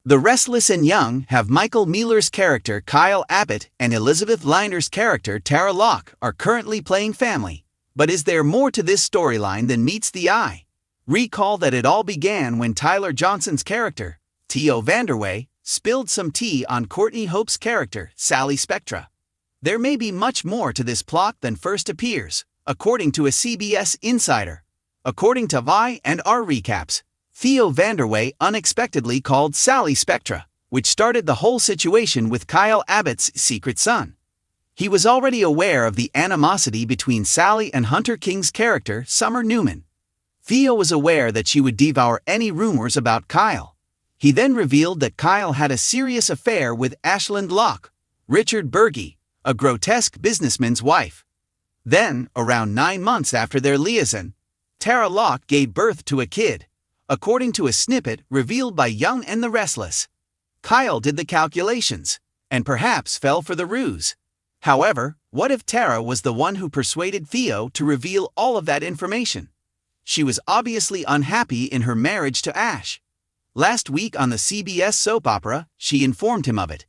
The Restless and Young have Michael Mealer's character Kyle Abbott and Elizabeth Liner's character Tara Locke are currently playing family. But is there more to this storyline than meets the eye? Recall that it all began when Tyler Johnson's character, Theo Vanderway, spilled some tea on Courtney Hope's character, Sally Spectra. There may be much more to this plot than first appears, according to a CBS insider. According to Vi and our recaps, Theo Vanderway unexpectedly called Sally Spectra, which started the whole situation with Kyle Abbott's secret son. He was already aware of the animosity between Sally and Hunter King's character, Summer Newman. Theo was aware that she would devour any rumors about Kyle. He then revealed that Kyle had a serious affair with Ashland Locke, Richard Berge, a grotesque businessman's wife. Then, around 9 months after their liaison, Tara Locke gave birth to a kid, according to a snippet revealed by Young and the Restless. Kyle did the calculations, and perhaps fell for the ruse. However, what if Tara was the one who persuaded Theo to reveal all of that information? She was obviously unhappy in her marriage to Ash. Last week on the CBS soap opera, she informed him of it.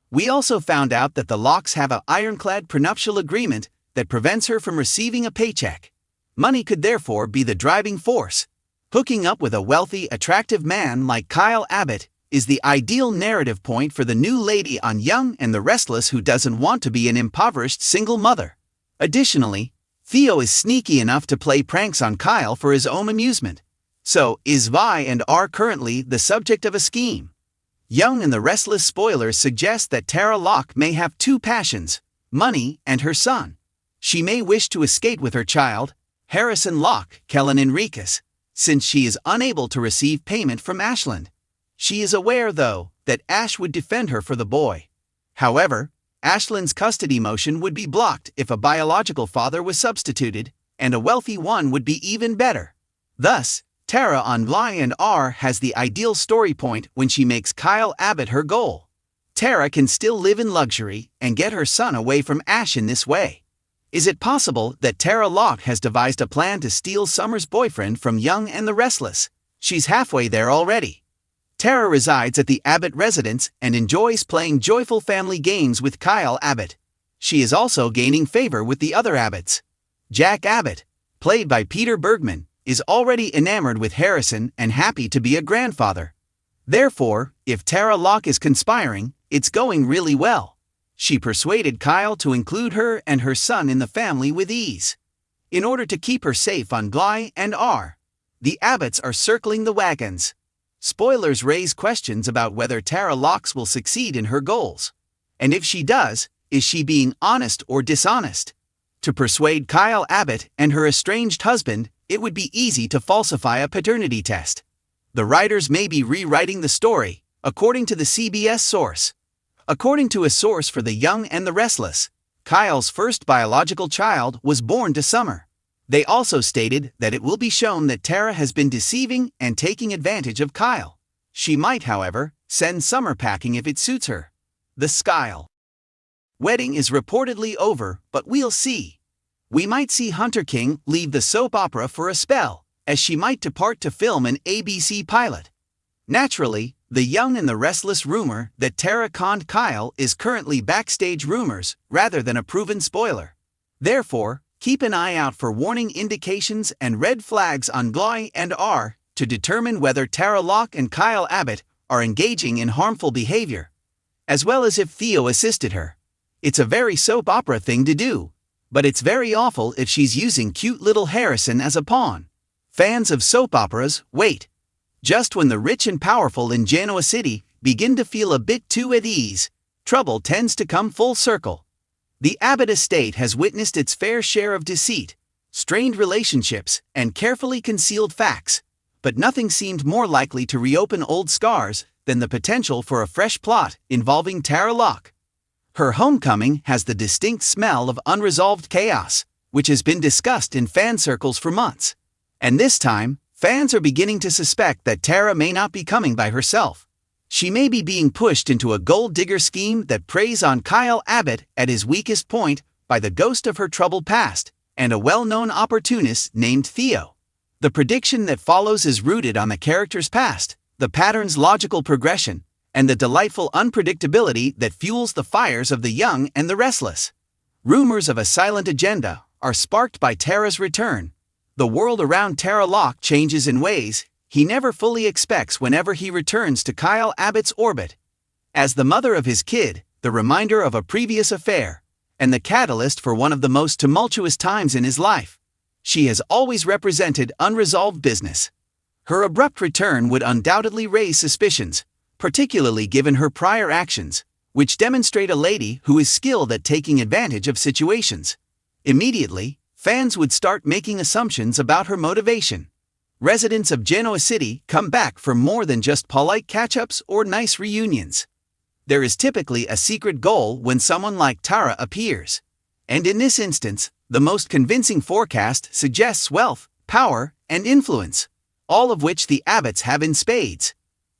We also found out that the Lockes have an ironclad prenuptial agreement that prevents her from receiving a paycheck. Money could therefore be the driving force. Hooking up with a wealthy, attractive man like Kyle Abbott is the ideal narrative point for the new lady on Young and the Restless who doesn't want to be an impoverished single mother. Additionally, Theo is sneaky enough to play pranks on Kyle for his own amusement. So, is Vi and are currently the subject of a scheme? Young and the Restless spoilers suggest that Tara Locke may have two passions, money and her son. She may wish to escape with her child, Harrison Locke, Kellen Enriquez, since she is unable to receive payment from Ashland. She is aware, though, that Ash would defend her for the boy. However, Ashland's custody motion would be blocked if a biological father was substituted, and a wealthy one would be even better. Thus, Tara on Vi and R has the ideal story point when she makes Kyle Abbott her goal. Tara can still live in luxury and get her son away from Ash in this way. Is it possible that Tara Locke has devised a plan to steal Summer's boyfriend from Young and the Restless? She's halfway there already. Tara resides at the Abbott residence and enjoys playing joyful family games with Kyle Abbott. She is also gaining favor with the other Abbotts. Jack Abbott, played by Peter Bergman, is already enamored with Harrison and happy to be a grandfather. Therefore, if Tara Locke is conspiring, it's going really well. She persuaded Kyle to include her and her son in the family with ease. In order to keep her safe on Vi and R, the Abbotts are circling the wagons. Spoilers raise questions about whether Tara Locke will succeed in her goals. And if she does, is she being honest or dishonest? To persuade Kyle Abbott and her estranged husband, it would be easy to falsify a paternity test. The writers may be rewriting the story, according to the CBS source. According to a source for the Young and the Restless, Kyle's first biological child was born to Summer. They also stated that it will be shown that Tara has been deceiving and taking advantage of Kyle. She might, however, send Summer packing if it suits her. The Skyle wedding is reportedly over, but we'll see. We might see Hunter King leave the soap opera for a spell, as she might depart to film an ABC pilot. Naturally, the Young and the Restless rumor that Tara conned Kyle is currently backstage rumors rather than a proven spoiler. Therefore, keep an eye out for warning indications and red flags on Vi and R to determine whether Tara Locke and Kyle Abbott are engaging in harmful behavior, as well as if Theo assisted her. It's a very soap opera thing to do, but it's very awful if she's using cute little Harrison as a pawn. Fans of soap operas, wait. Just when the rich and powerful in Genoa City begin to feel a bit too at ease, trouble tends to come full circle. The Abbott estate has witnessed its fair share of deceit, strained relationships, and carefully concealed facts, but nothing seemed more likely to reopen old scars than the potential for a fresh plot involving Tara Locke. Her homecoming has the distinct smell of unresolved chaos, which has been discussed in fan circles for months. And this time, fans are beginning to suspect that Tara may not be coming by herself. She may be being pushed into a gold digger scheme that preys on Kyle Abbott at his weakest point by the ghost of her troubled past and a well-known opportunist named Theo. The prediction that follows is rooted on the character's past, the pattern's logical progression, and the delightful unpredictability that fuels the fires of the young and the restless. Rumors of a silent agenda are sparked by Tara's return. The world around Tara Locke changes in ways he never fully expects whenever he returns to Kyle Abbott's orbit. As the mother of his kid, the reminder of a previous affair, and the catalyst for one of the most tumultuous times in his life, she has always represented unresolved business. Her abrupt return would undoubtedly raise suspicions, particularly given her prior actions, which demonstrate a lady who is skilled at taking advantage of situations. Immediately, fans would start making assumptions about her motivation. Residents of Genoa City come back for more than just polite catch-ups or nice reunions. There is typically a secret goal when someone like Tara appears. And in this instance, the most convincing forecast suggests wealth, power, and influence, all of which the Abbotts have in spades.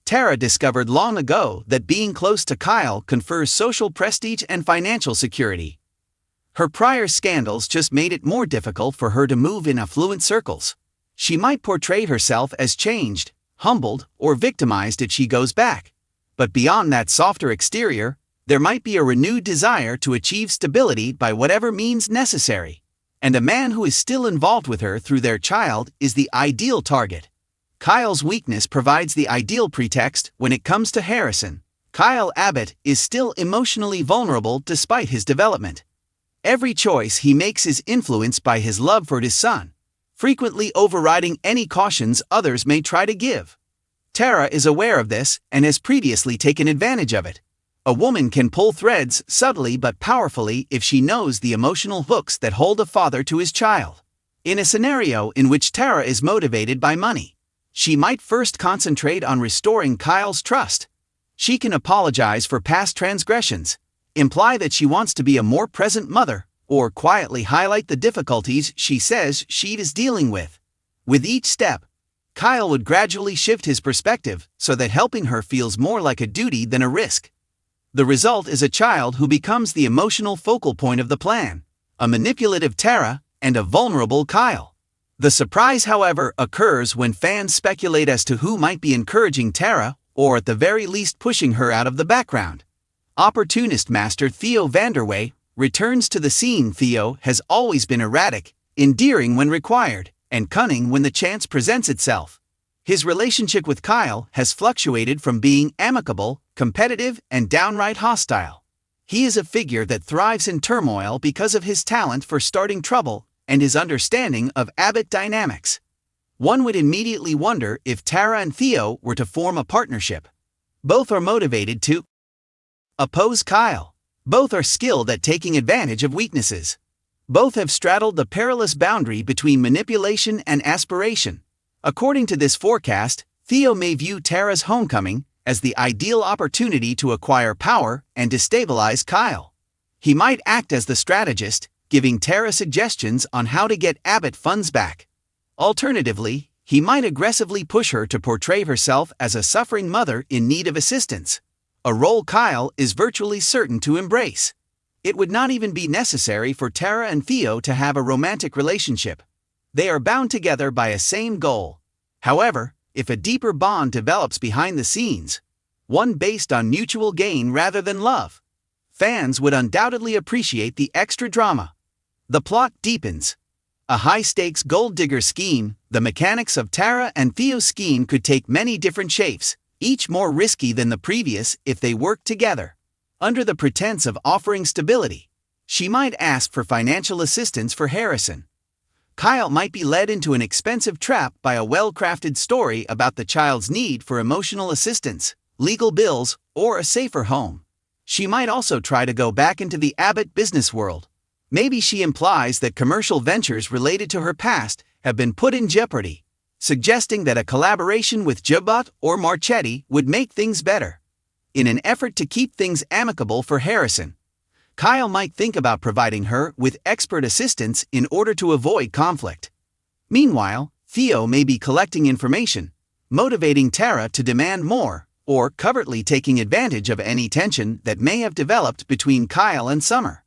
Tara discovered long ago that being close to Kyle confers social prestige and financial security. Her prior scandals just made it more difficult for her to move in affluent circles. She might portray herself as changed, humbled, or victimized if she goes back. But beyond that softer exterior, there might be a renewed desire to achieve stability by whatever means necessary. And a man who is still involved with her through their child is the ideal target. Kyle's weakness provides the ideal pretext when it comes to Harrison. Kyle Abbott is still emotionally vulnerable despite his development. Every choice he makes is influenced by his love for his son, frequently overriding any cautions others may try to give. Tara is aware of this and has previously taken advantage of it. A woman can pull threads subtly but powerfully if she knows the emotional hooks that hold a father to his child. In a scenario in which Tara is motivated by money, she might first concentrate on restoring Kyle's trust. She can apologize for past transgressions, imply that she wants to be a more present mother, or quietly highlight the difficulties she says she is dealing with. With each step, Kyle would gradually shift his perspective so that helping her feels more like a duty than a risk. The result is a child who becomes the emotional focal point of the plan, a manipulative Tara and a vulnerable Kyle. The surprise, however, occurs when fans speculate as to who might be encouraging Tara, or at the very least pushing her out of the background. Opportunist master Theo Vanderway returns to the scene. Theo has always been erratic, endearing when required, and cunning when the chance presents itself. His relationship with Kyle has fluctuated from being amicable, competitive, and downright hostile. He is a figure that thrives in turmoil because of his talent for starting trouble and his understanding of Abbott dynamics. One would immediately wonder if Tara and Theo were to form a partnership. Both are motivated to oppose Kyle. Both are skilled at taking advantage of weaknesses. Both have straddled the perilous boundary between manipulation and aspiration. According to this forecast, Theo may view Tara's homecoming as the ideal opportunity to acquire power and destabilize Kyle. He might act as the strategist, giving Tara suggestions on how to get Abbott funds back. Alternatively, he might aggressively push her to portray herself as a suffering mother in need of assistance, a role Kyle is virtually certain to embrace. It would not even be necessary for Tara and Theo to have a romantic relationship. They are bound together by a same goal. However, if a deeper bond develops behind the scenes, one based on mutual gain rather than love, fans would undoubtedly appreciate the extra drama. The plot deepens. A high-stakes gold digger scheme, the mechanics of Tara and Theo's scheme could take many different shapes, each more risky than the previous if they work together. Under the pretense of offering stability, she might ask for financial assistance for Harrison. Kyle might be led into an expensive trap by a well-crafted story about the child's need for emotional assistance, legal bills, or a safer home. She might also try to go back into the Abbott business world. Maybe she implies that commercial ventures related to her past have been put in jeopardy, suggesting that a collaboration with Jabot or Marchetti would make things better. In an effort to keep things amicable for Harrison, Kyle might think about providing her with expert assistance in order to avoid conflict. Meanwhile, Theo may be collecting information, motivating Tara to demand more, or covertly taking advantage of any tension that may have developed between Kyle and Summer.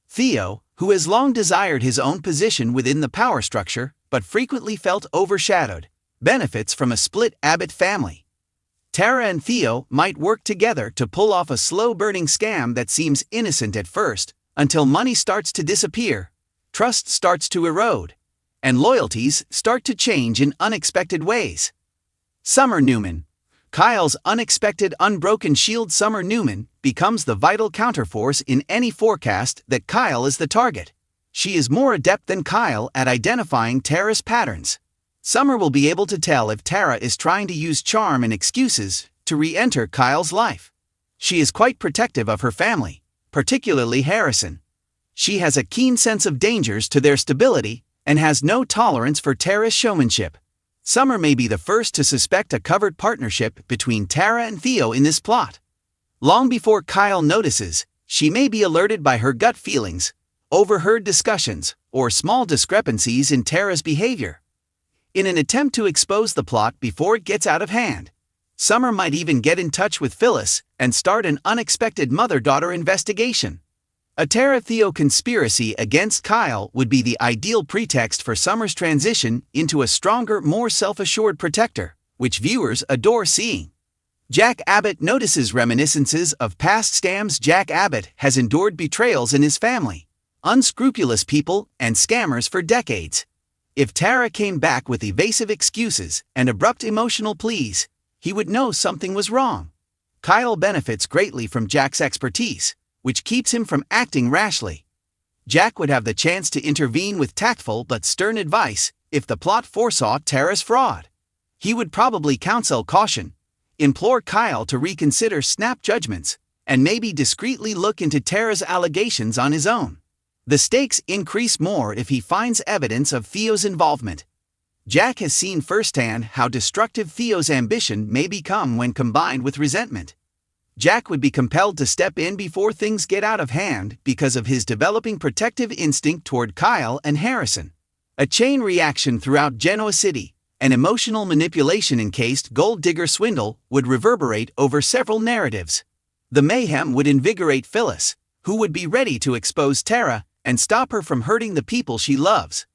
Theo, who has long desired his own position within the power structure but frequently felt overshadowed, benefits from a split Abbott family. Tara and Theo might work together to pull off a slow-burning scam that seems innocent at first, until money starts to disappear, trust starts to erode, and loyalties start to change in unexpected ways. Summer Newman. Kyle's unexpected unbroken shield. Summer Newman becomes the vital counterforce in any forecast that Kyle is the target. She is more adept than Kyle at identifying Tara's patterns. Summer will be able to tell if Tara is trying to use charm and excuses to re-enter Kyle's life. She is quite protective of her family, particularly Harrison. She has a keen sense of dangers to their stability and has no tolerance for Tara's showmanship. Summer may be the first to suspect a covert partnership between Tara and Theo in this plot. Long before Kyle notices, she may be alerted by her gut feelings, overheard discussions, or small discrepancies in Tara's behavior. In an attempt to expose the plot before it gets out of hand, Summer might even get in touch with Phyllis and start an unexpected mother-daughter investigation. A Tara-Theo conspiracy against Kyle would be the ideal pretext for Summer's transition into a stronger, more self-assured protector, which viewers adore seeing. Jack Abbott notices reminiscences of past scams. Jack Abbott has endured betrayals in his family, unscrupulous people, and scammers for decades. If Tara came back with evasive excuses and abrupt emotional pleas, he would know something was wrong. Kyle benefits greatly from Jack's expertise, which keeps him from acting rashly. Jack would have the chance to intervene with tactful but stern advice if the plot foresaw Tara's fraud. He would probably counsel caution, implore Kyle to reconsider snap judgments, and maybe discreetly look into Tara's allegations on his own. The stakes increase more if he finds evidence of Theo's involvement. Jack has seen firsthand how destructive Theo's ambition may become when combined with resentment. Jack would be compelled to step in before things get out of hand because of his developing protective instinct toward Kyle and Harrison. A chain reaction throughout Genoa City, an emotional manipulation-encased gold digger swindle would reverberate over several narratives. The mayhem would invigorate Phyllis, who would be ready to expose Tara and stop her from hurting the people she loves.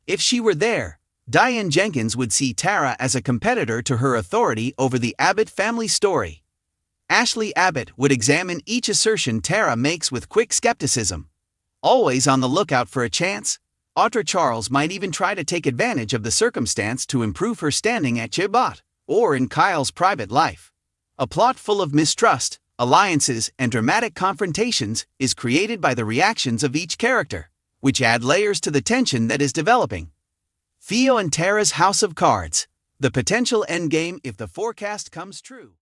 If she were there, Diane Jenkins would see Tara as a competitor to her authority over the Abbott family story. Ashley Abbott would examine each assertion Tara makes with quick skepticism. Always on the lookout for a chance, Audra Charles might even try to take advantage of the circumstance to improve her standing at Chibot, or in Kyle's private life. A plot full of mistrust, alliances, and dramatic confrontations is created by the reactions of each character, which add layers to the tension that is developing. Theo and Tara's House of Cards. The potential endgame if the forecast comes true.